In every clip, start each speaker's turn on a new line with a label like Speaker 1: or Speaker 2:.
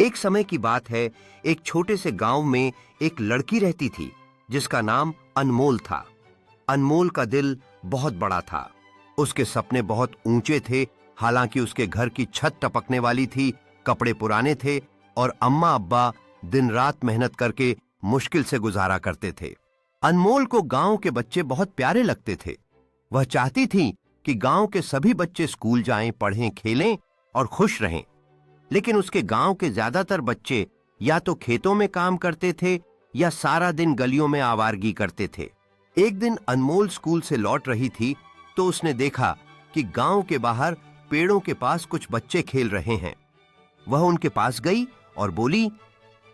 Speaker 1: एक समय की बात है, एक छोटे से गांव में एक लड़की रहती थी जिसका नाम अनमोल था। अनमोल का दिल बहुत बड़ा था। उसके सपने बहुत ऊंचे थे। हालांकि उसके घर की छत टपकने वाली थी, कपड़े पुराने थे और अम्मा अब्बा दिन रात मेहनत करके मुश्किल से गुजारा करते थे। अनमोल को गांव के बच्चे बहुत प्यारे लगते थे। वह चाहती थी कि गांव के सभी बच्चे स्कूल जाएं, पढ़ें, खेलें और खुश रहें। लेकिन उसके गांव के ज्यादातर बच्चे या तो खेतों में काम करते थे या सारा दिन गलियों में आवारगी करते थे। एक दिन अनमोल स्कूल से लौट रही थी तो उसने देखा कि गांव के बाहर पेड़ों के पास कुछ बच्चे खेल रहे हैं। वह उनके पास गई और बोली,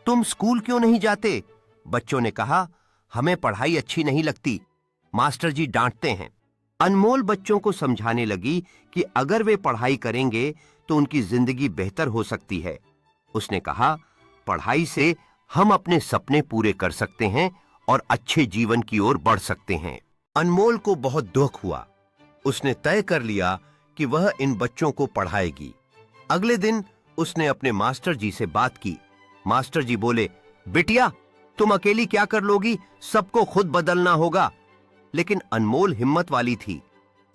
Speaker 1: तुम स्कूल क्यों नहीं जाते? बच्चों ने कहा, हमें पढ़ाई अच्छी नहीं लगती, मास्टर जी डांटते हैं। अनमोल बच्चों को समझाने लगी कि अगर वे पढ़ाई करेंगे तो उनकी जिंदगी बेहतर हो सकती है। उसने कहा, पढ़ाई से हम अपने सपने पूरे कर सकते हैं और अच्छे जीवन की ओर बढ़ सकते हैं। अनमोल को बहुत दुख हुआ। उसने तय कर लिया कि वह इन बच्चों को पढ़ाएगी। अगले दिन उसने अपने मास्टर जी से बात की। मास्टर जी बोले, बिटिया, तुम अकेली क्या कर लोगी? सबको खुद बदलना होगा। लेकिन अनमोल हिम्मत वाली थी।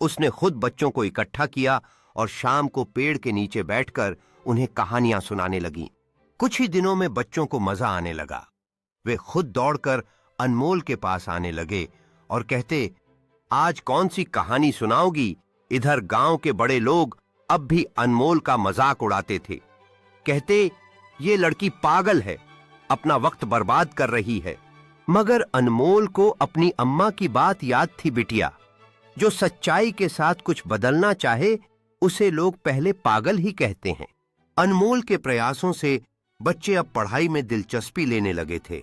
Speaker 1: उसने खुद बच्चों को इकट्ठा किया और शाम को पेड़ के नीचे बैठकर उन्हें कहानियां सुनाने लगी। कुछ ही दिनों में बच्चों को मजा आने लगा। वे खुद दौड़कर अनमोल के पास आने लगे और कहते, आज कौन सी कहानी सुनाओगी? इधर गांव के बड़े लोग अब भी अनमोल का मजाक उड़ाते थे। कहते, ये लड़की पागल है, अपना वक्त बर्बाद कर रही है। मगर अनमोल को अपनी अम्मा की बात याद थी। बिटिया, जो सच्चाई के साथ कुछ बदलना चाहे उसे लोग पहले पागल ही कहते हैं। अनमोल के प्रयासों से बच्चे अब पढ़ाई में दिलचस्पी लेने लगे थे।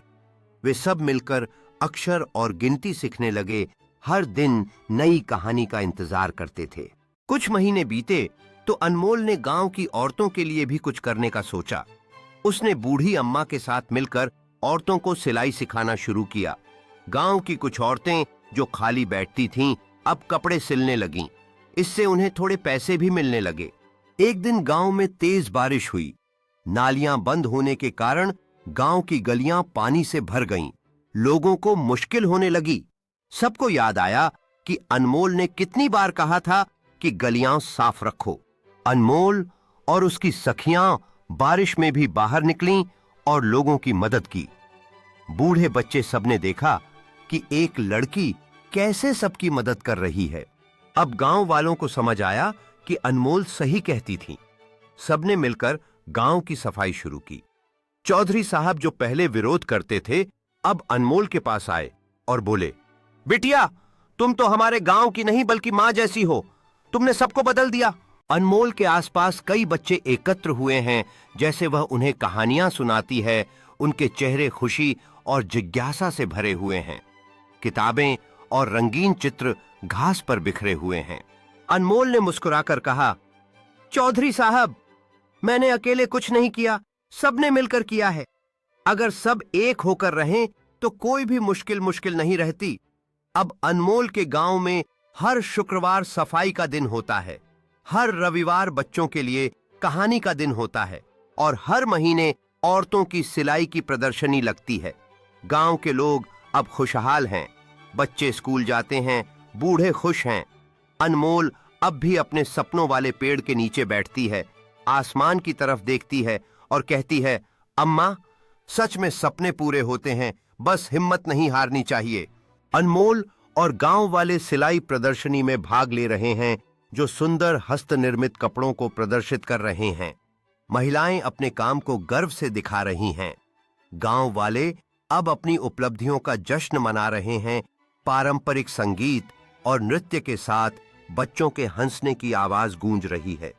Speaker 1: वे सब मिलकर अक्षर और गिनती सीखने लगे। हर दिन नई कहानी का इंतजार करते थे। कुछ महीने बीते तो अनमोल ने गांव की औरतों के लिए भी कुछ करने का सोचा। उसने बूढ़ी अम्मा के साथ मिलकर औरतों को सिलाई सिखाना शुरू किया। गांव की कुछ औरतें जो खाली बैठती थीं, अब कपड़े सिलने लगीं। इससे उन्हें थोड़े पैसे भी मिलने लगे। एक दिन गांव में तेज बारिश हुई। नालियां बंद होने के कारण गांव की गलियां पानी से भर गईं। लोगों को मुश्किल होने लगी। सबको याद आया कि अनमोल ने कितनी बार कहा था कि गलियां साफ रखो। अनमोल और उसकी सखियां बारिश में भी बाहर निकलीं और लोगों की मदद की। बूढ़े बच्चे सबने देखा कि एक लड़की कैसे सबकी मदद कर रही है। अब गांव वालों को समझ आया कि अनमोल सही कहती थी। सबने मिलकर गांव की सफाई शुरू की। चौधरी साहब जो पहले विरोध करते थे, अब अनमोल के पास आए और बोले, बिटिया, तुम तो हमारे गांव की नहीं बल्कि मां जैसी हो। तुमने सबको बदल दिया। अनमोल के आसपास कई बच्चे एकत्र हुए हैं। जैसे वह उन्हें कहानियां सुनाती है, उनके चेहरे खुशी और जिज्ञासा से भरे हुए हैं। किताबें और रंगीन चित्र घास पर बिखरे हुए हैं। अनमोल ने मुस्कुराकर कहा, चौधरी साहब, मैंने अकेले कुछ नहीं किया, सबने मिलकर किया है। अगर सब एक होकर रहें तो कोई भी मुश्किल नहीं रहती। अब अनमोल के गांव में हर शुक्रवार सफाई का दिन होता है, हर रविवार बच्चों के लिए कहानी का दिन होता है और हर महीने औरतों की सिलाई की प्रदर्शनी लगती है। गांव के लोग अब खुशहाल हैं। बच्चे स्कूल जाते हैं, बूढ़े खुश हैं। अनमोल अब भी अपने सपनों वाले पेड़ के नीचे बैठती है, आसमान की तरफ देखती है और कहती है, अम्मा, सच में सपने पूरे होते हैं, बस हिम्मत नहीं हारनी चाहिए। अनमोल और गांव वाले सिलाई प्रदर्शनी में भाग ले रहे हैं, जो सुंदर हस्तनिर्मित कपड़ों को प्रदर्शित कर रहे हैं। महिलाएं अपने काम को गर्व से दिखा रही हैं। गांव वाले अब अपनी उपलब्धियों का जश्न मना रहे हैं। पारंपरिक संगीत और नृत्य के साथ बच्चों के हंसने की आवाज गूंज रही है।